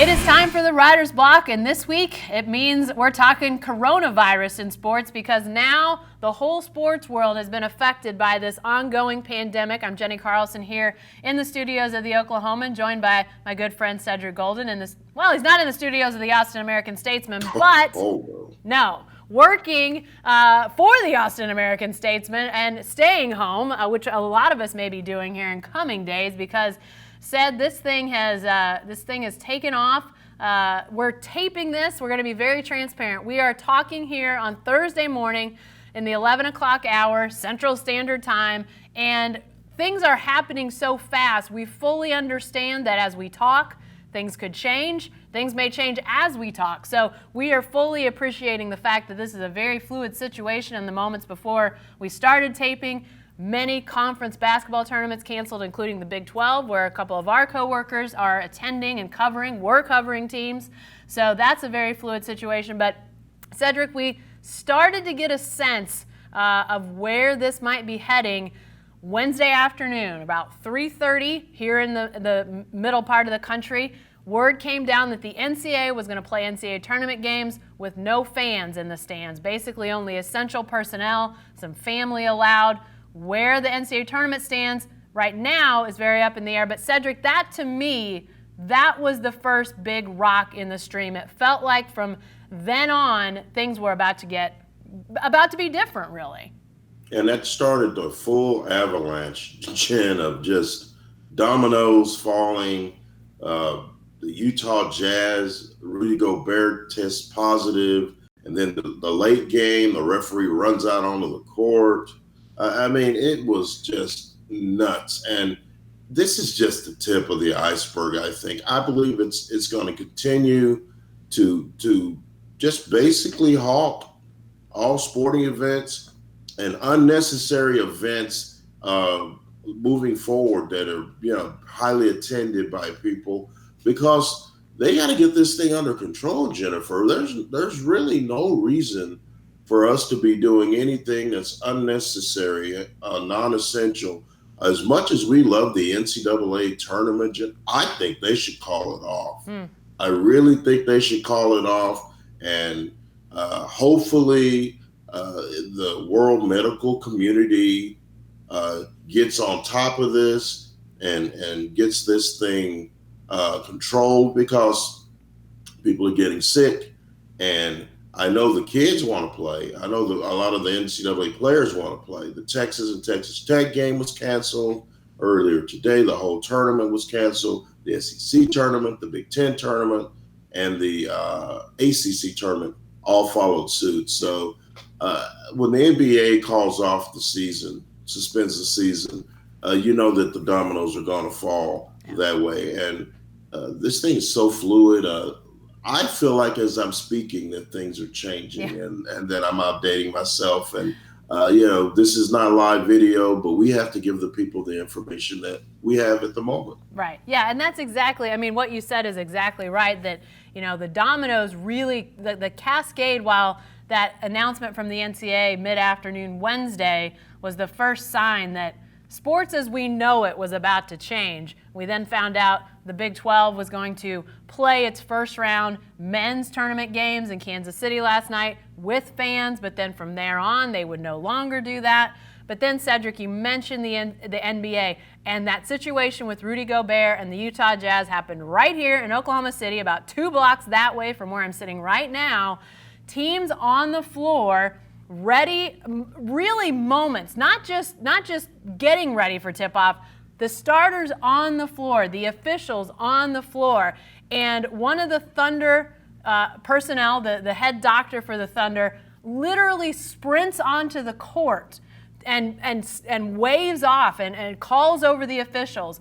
It is time for the Writer's Block, and this week it means we're talking coronavirus in sports because now the whole sports world has been affected by this ongoing pandemic. I'm Jenni Carlson here in the studios of the Oklahoman, joined by my good friend Cedric Golden. He's not in the studios of the Austin American-Statesman, but working for the Austin American-Statesman and staying home, which a lot of us may be doing here in coming days because this thing has taken off. We're taping this. We're going to be very transparent. We are talking here on Thursday morning in the 11 o'clock hour, Central Standard Time, and things are happening so fast. We fully understand that as we talk, things could change. Things may change as we talk. So we are fully appreciating the fact that this is a very fluid situation. In the moments before we started taping, many conference basketball tournaments canceled, including the Big 12, where a couple of our coworkers are attending and we're covering teams. So that's a very fluid situation. But Cedric, we started to get a sense of where this might be heading Wednesday afternoon, about 3:30 here in the middle part of the country. Word came down that the NCAA was going to play NCAA tournament games with no fans in the stands, basically only essential personnel, some family allowed. Where the NCAA tournament stands right now is very up in the air. But Cedric, that to me, that was the first big rock in the stream. It felt like from then on, things were about to be different, really. And that started the full avalanche, Jen, of just dominoes falling. The Utah Jazz, Rudy Gobert tests positive. And then the late game, the referee runs out onto the court. It was just nuts. And this is just the tip of the iceberg, I think. I believe it's going to continue to just basically halt all sporting events and unnecessary events moving forward that are, highly attended by people, because they got to get this thing under control, Jennifer. There's really no reason for us to be doing anything that's unnecessary, non-essential. As much as we love the NCAA tournament, I think they should call it off. I really think they should call it off. And hopefully the world medical community gets on top of this and gets this thing controlled, because people are getting sick. And I know the kids want to play. I know a lot of the NCAA players want to play. The Texas and Texas Tech game was canceled earlier today. The whole tournament was canceled. The SEC tournament, the Big Ten tournament, and the ACC tournament all followed suit. So when the NBA calls off the season, suspends the season, you know that the dominoes are going to fall that way. And this thing is so fluid. I feel like as I'm speaking that things are changing, and that I'm outdating myself. And, this is not live video, but we have to give the people the information that we have at the moment. Right. Yeah. And that's exactly, what you said is exactly right, that, the dominoes really, the cascade, while that announcement from the NCAA mid-afternoon Wednesday was the first sign that sports as we know it was about to change. We then found out the Big 12 was going to play its first round men's tournament games in Kansas City last night with fans, but then from there on they would no longer do that. But then, Cedric, you mentioned the NBA, and that situation with Rudy Gobert and the Utah Jazz happened right here in Oklahoma City, about 2 blocks that way from where I'm sitting right now. Teams on the floor, ready, really moments, not just getting ready for tip-off, the starters on the floor, the officials on the floor. And one of the Thunder personnel, the head doctor for the Thunder, literally sprints onto the court and waves off and calls over the officials.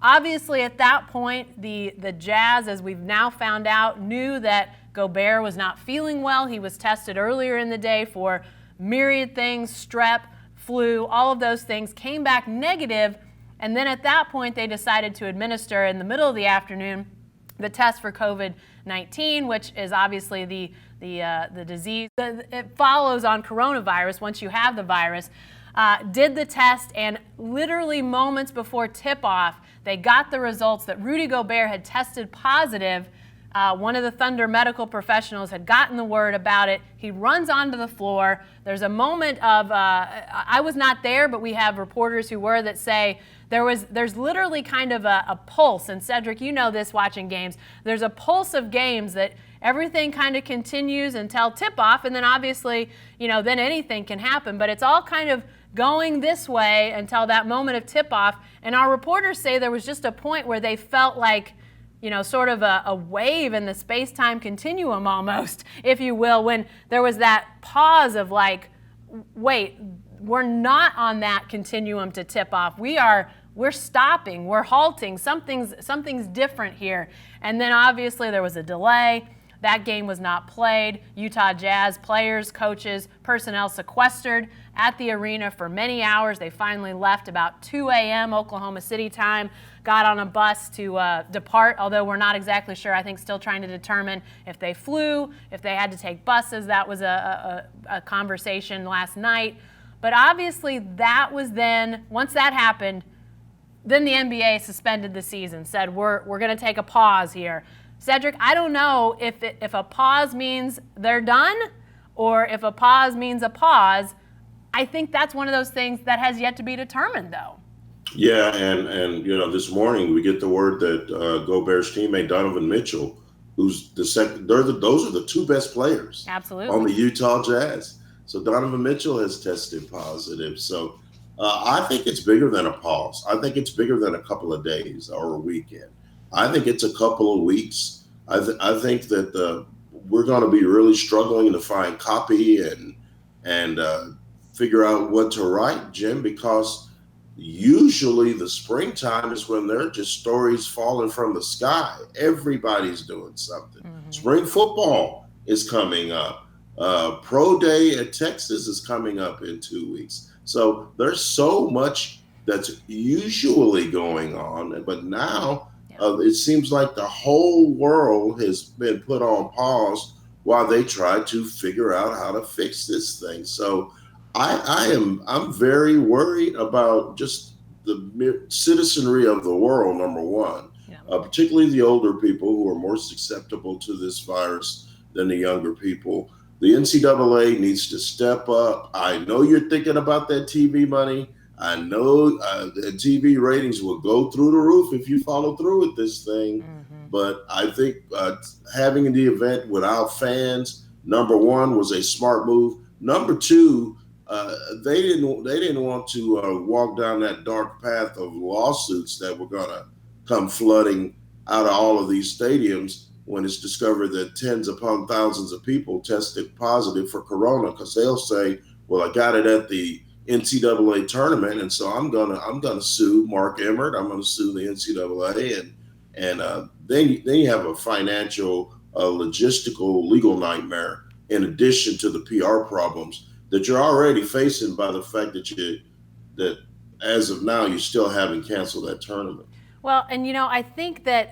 Obviously, at that point, the Jazz, as we've now found out, knew that Gobert was not feeling well. He was tested earlier in the day for myriad things, strep, flu, all of those things, came back negative. And then at that point, they decided to administer in the middle of the afternoon the test for COVID-19, which is obviously the disease. It follows on coronavirus once you have the virus. Did the test, and literally moments before tip-off, they got the results that Rudy Gobert had tested positive One of the Thunder medical professionals had gotten the word about it. He runs onto the floor. There's a moment of, I was not there, but we have reporters who were that say there's literally kind of a pulse. And Cedric, you know this watching games. There's a pulse of games that everything kind of continues until tip-off, and then obviously, then anything can happen. But it's all kind of going this way until that moment of tip-off. And our reporters say there was just a point where they felt like, sort of a wave in the space-time continuum almost, if you will, when there was that pause of like, wait, we're not on that continuum to tip off. We're stopping, we're halting, something's different here. And then obviously there was a delay. That game was not played. Utah Jazz players, coaches, personnel sequestered at the arena for many hours. They finally left about 2 a.m. Oklahoma City time, got on a bus to depart, although we're not exactly sure. I think still trying to determine if they flew, if they had to take buses. That was a conversation last night. But obviously that was then, once that happened, then the NBA suspended the season, said we're going to take a pause here. Cedric, I don't know if a pause means they're done or if a pause means a pause. I think that's one of those things that has yet to be determined, though. Yeah, and this morning we get the word that Gobert's teammate Donovan Mitchell, who's the second, those are the two best players Absolutely on the Utah Jazz. So Donovan Mitchell has tested positive. So I think it's bigger than a pause. I think it's bigger than a couple of days or a weekend. I think it's a couple of weeks. I think that we're going to be really struggling to find copy and figure out what to write, Jim, because usually the springtime is when there are just stories falling from the sky. Everybody's doing something. Mm-hmm. Spring football is coming up. Pro Day at Texas is coming up in 2 weeks. So there's so much that's usually going on, but now it seems like the whole world has been put on pause while they try to figure out how to fix this thing. So I'm very worried about just the citizenry of the world, number one, particularly the older people who are more susceptible to this virus than the younger people. The NCAA needs to step up. I know you're thinking about that TV money. I know the TV ratings will go through the roof if you follow through with this thing. Mm-hmm. But I think having the event without fans, number one, was a smart move. Number two, they didn't want to walk down that dark path of lawsuits that were going to come flooding out of all of these stadiums when it's discovered that tens upon thousands of people tested positive for corona, because they'll say, well, I got it at the NCAA tournament, and so I'm gonna sue Mark Emmert. I'm gonna sue the NCAA, and then you have a financial, logistical, legal nightmare in addition to the PR problems that you're already facing by the fact that as of now you still haven't canceled that tournament. Well, and I think that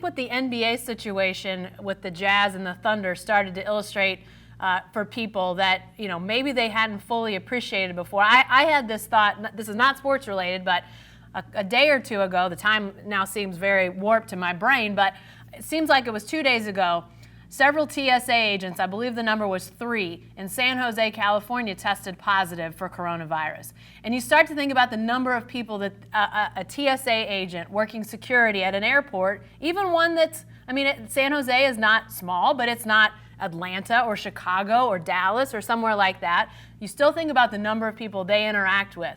what the NBA situation with the Jazz and the Thunder started to illustrate for people that maybe they hadn't fully appreciated before. I had this thought. This is not sports related, but a day or two ago, the time now seems very warped to my brain, but it seems like it was 2 days ago. Several TSA agents, I believe the number was 3, in San Jose, California, tested positive for coronavirus. And you start to think about the number of people that a TSA agent working security at an airport, even one that's, San Jose is not small, but it's not Atlanta or Chicago or Dallas or somewhere like that. You still think about the number of people they interact with.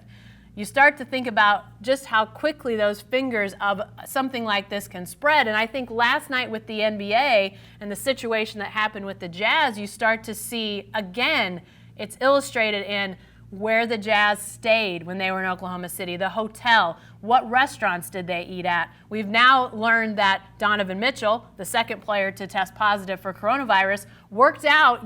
You start to think about just how quickly those fingers of something like this can spread. And I think last night with the NBA and the situation that happened with the Jazz, you start to see, again, it's illustrated in where the Jazz stayed when they were in Oklahoma City, the hotel, what restaurants did they eat at. We've now learned that Donovan Mitchell, the second player to test positive for coronavirus, worked out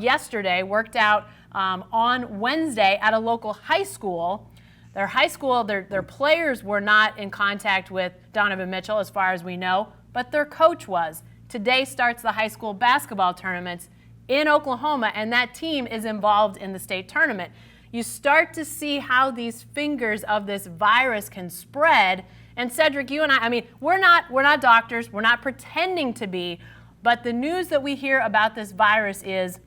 on Wednesday at a local high school. Their high school, their players were not in contact with Donovan Mitchell as far as we know, but their coach was. Today starts the high school basketball tournaments in Oklahoma, and that team is involved in the state tournament. You start to see how these fingers of this virus can spread. And Cedric, you and I mean, we're not doctors, we're not pretending to be, But the news that we hear about this virus is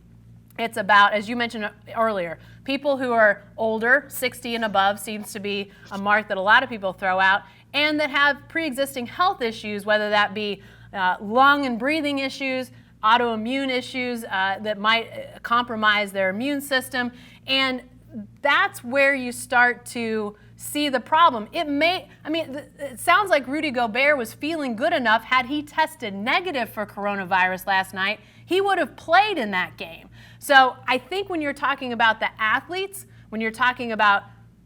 it's about, as you mentioned earlier, people who are older, 60 and above seems to be a mark that a lot of people throw out, and that have pre-existing health issues, whether that be lung and breathing issues, autoimmune issues that might compromise their immune system. And that's where you start to see the problem. It sounds like Rudy Gobert was feeling good enough. Had he tested negative for coronavirus last night, he would have played in that game. So I think when you're talking about the athletes, when you're talking about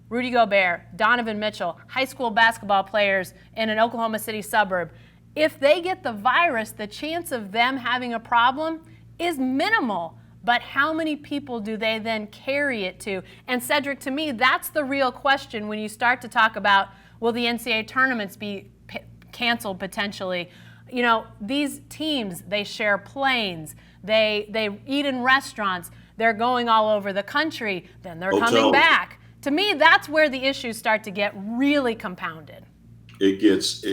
Rudy Gobert, Donovan Mitchell, high school basketball players in an Oklahoma City suburb, if they get the virus, the chance of them having a problem is minimal. But how many people do they then carry it to? And Cedric, to me, that's the real question when you start to talk about, will the NCAA tournaments be canceled potentially? You know, these teams, they share planes, they eat in restaurants, they're going all over the country, then they're coming back. To me, that's where the issues start to get really compounded. Because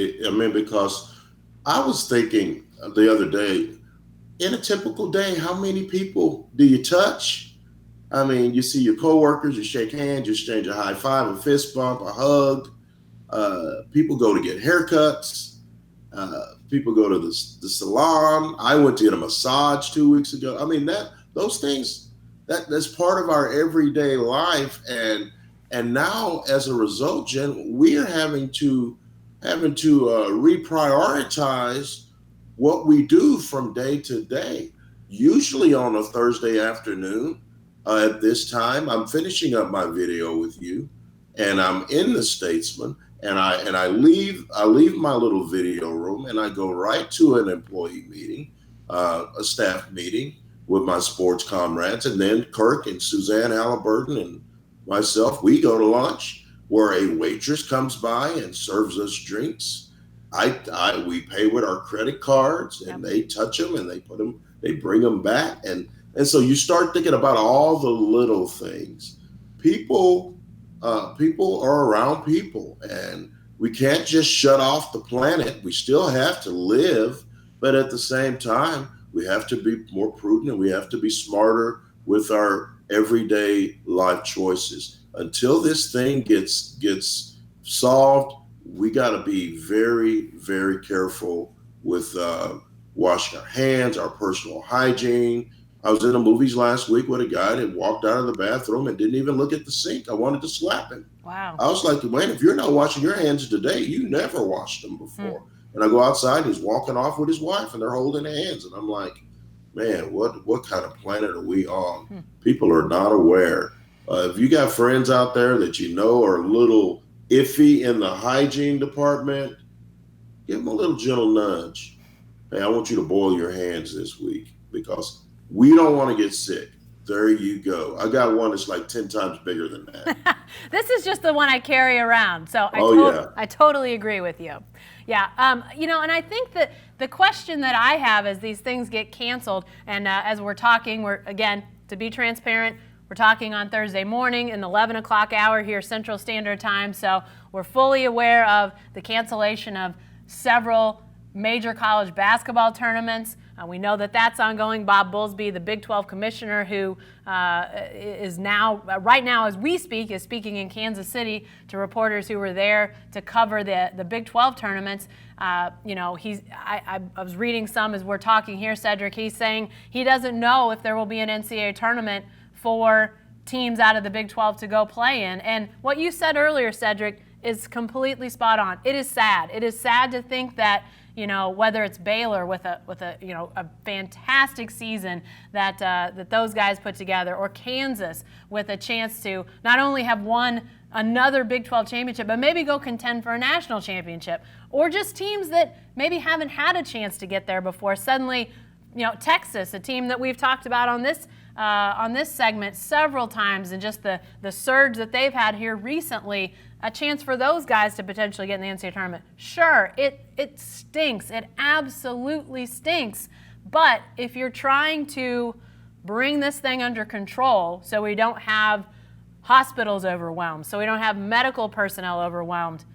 I was thinking the other day, in a typical day, how many people do you touch? I mean, you see your coworkers, you shake hands, you exchange a high five, a fist bump, a hug. People go to get haircuts. People go to the salon. I went to get a massage 2 weeks ago. I mean, those things, that's part of our everyday life. And now, as a result, Jen, we are having to reprioritize what we do from day to day. Usually on a Thursday afternoon at this time, I'm finishing up my video with you, and I'm in the Statesman, and I leave my little video room, and I go right to an employee meeting, a staff meeting with my sports comrades, and then Kirk and Suzanne Halliburton and myself, we go to lunch, where a waitress comes by and serves us drinks. We pay with our credit cards, and they touch them and they bring them back. And so you start thinking about all the little things. People are around people, and we can't just shut off the planet. We still have to live, but at the same time, we have to be more prudent, and we have to be smarter with our everyday life choices. Until this thing gets solved, we got to be very, very careful with washing our hands, our personal hygiene. I was in the movies last week with a guy that walked out of the bathroom and didn't even look at the sink. I wanted to slap him. Wow. I was like, man, if you're not washing your hands today, you never washed them before. And I go outside, he's walking off with his wife, and they're holding hands. And I'm like, man, what kind of planet are we on? People are not aware. If you got friends out there that you know are a little iffy in the hygiene department, give them a little gentle nudge. Hey, I want you to boil your hands this week because we don't want to get sick. There you go. I got one that's like 10 times bigger than that. This is just the one I carry around. So I totally agree with you. Yeah. And I think that the question that I have as these things get canceled, and as we're talking, again, to be transparent, we're talking on Thursday morning in the 11 o'clock hour here Central Standard Time, so we're fully aware of the cancellation of several major college basketball tournaments. We know that that's ongoing. Bob Bowlesby, the Big 12 commissioner, who is now, right now as we speak, is speaking in Kansas City to reporters who were there to cover the Big 12 tournaments. I was reading some as we're talking here, Cedric. He's saying he doesn't know if there will be an NCAA tournament for teams out of the Big 12 to go play in. And what you said earlier, Cedric, is completely spot on. It is sad. It is sad to think that, whether it's Baylor with a fantastic season that those guys put together, or Kansas with a chance to not only have won another Big 12 championship, but maybe go contend for a national championship, or just teams that maybe haven't had a chance to get there before. Suddenly, Texas, a team that we've talked about on this segment several times, and just the surge that they've had here recently, a chance for those guys to potentially get in the NCAA tournament. Sure, it stinks. It absolutely stinks. But if you're trying to bring this thing under control so we don't have hospitals overwhelmed, so we don't have medical personnel overwhelmed,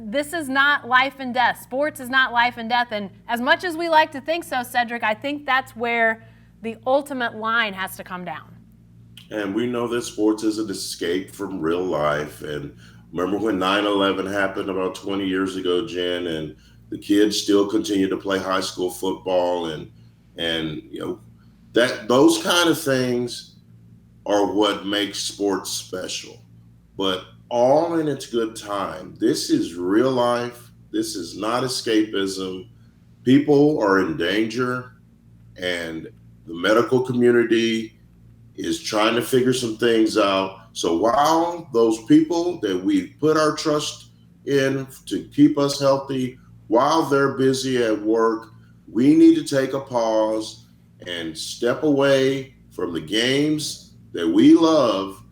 this is not life and death. Sports is not life and death. And as much as we like to think so, Cedric, I think that's where the ultimate line has to come down. And we know that sports is an escape from real life. And remember when 9/11 happened about 20 years ago, Jen, and the kids still continue to play high school football, and that those kind of things are what makes sports special. But all in its good time. This is real life. This is not escapism. People are in danger, and the medical community is trying to figure some things out. So while those people that we put our trust in to keep us healthy, while they're busy at work, we need to take a pause and step away from the games that we love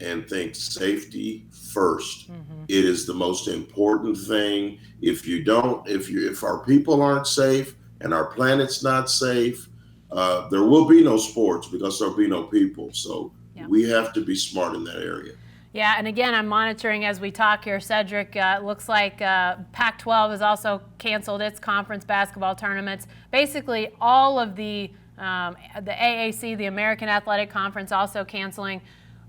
and think safety first. Mm-hmm. It is the most important thing. If our people aren't safe and our planet's not safe, there will be no sports because there'll be no people. So we have to be smart in that area. Yeah, and again, I'm monitoring as we talk here, Cedric. It looks like Pac-12 has also canceled its conference basketball tournaments. Basically, all of the AAC, the American Athletic Conference, also canceling.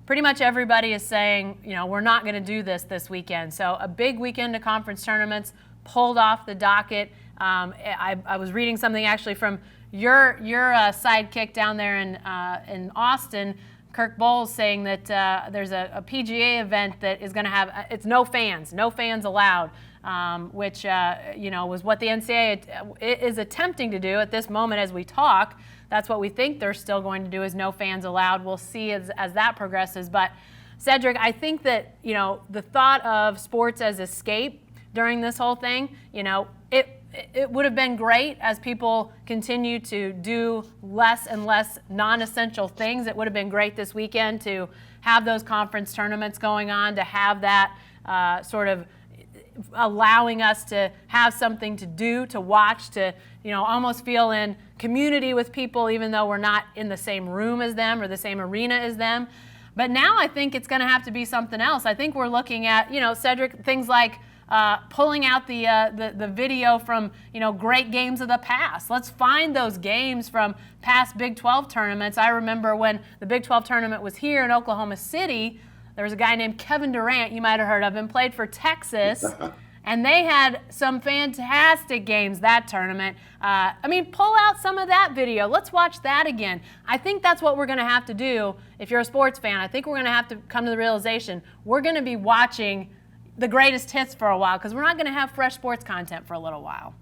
Pretty much everybody is saying, we're not going to do this weekend. So a big weekend of conference tournaments pulled off the docket. I was reading something actually from your sidekick down there in Austin, Kirk Bowles, saying that there's a PGA event that is going to have it's no fans allowed, which was what the NCAA is attempting to do at this moment as we talk. That's what we think they're still going to do, is no fans allowed. We'll see as that progresses. But Cedric, I think that the thought of sports as escape during this whole thing, it would have been great as people continue to do less and less non-essential things. It would have been great this weekend to have those conference tournaments going on, to have that sort of allowing us to have something to do, to watch, to almost feel in community with people, even though we're not in the same room as them or the same arena as them. But now I think it's going to have to be something else. I think we're looking at, Cedric, things like pulling out the video from great games of the past. Let's find those games from past Big 12 tournaments. I remember when the Big 12 tournament was here in Oklahoma City, there was a guy named Kevin Durant, you might have heard of him, played for Texas, and they had some fantastic games that tournament. Pull out some of that video. Let's watch that again. I think that's what we're going to have to do if you're a sports fan. I think we're going to have to come to the realization we're going to be watching the greatest hits for a while because we're not going to have fresh sports content for a little while.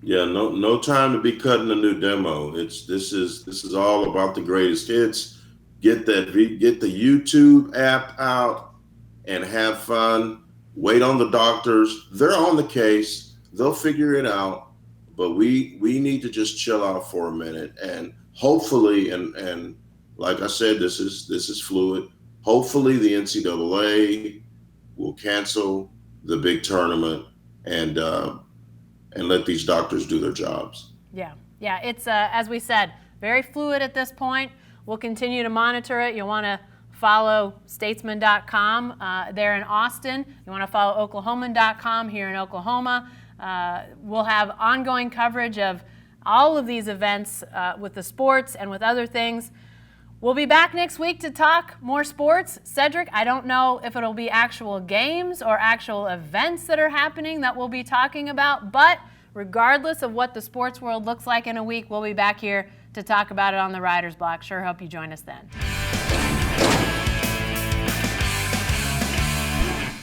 Yeah, no time to be cutting a new demo. This is all about the greatest hits. Get the YouTube app out and have fun. Wait on the doctors. They're on the case. They'll figure it out. But we need to just chill out for a minute, and hopefully, and like I said, this is fluid. Hopefully, the NCAA will cancel the big tournament and let these doctors do their jobs. Yeah. It's as we said, very fluid at this point. We'll continue to monitor it. You'll want to follow statesman.com there in Austin. You want to follow oklahoman.com here in Oklahoma. We'll have ongoing coverage of all of these events with the sports and with other things. We'll be back next week to talk more sports. Cedric, I don't know if it'll be actual games or actual events that are happening that we'll be talking about, but regardless of what the sports world looks like in a week, we'll be back here to talk about it on the Writer's Block. Sure hope you join us then.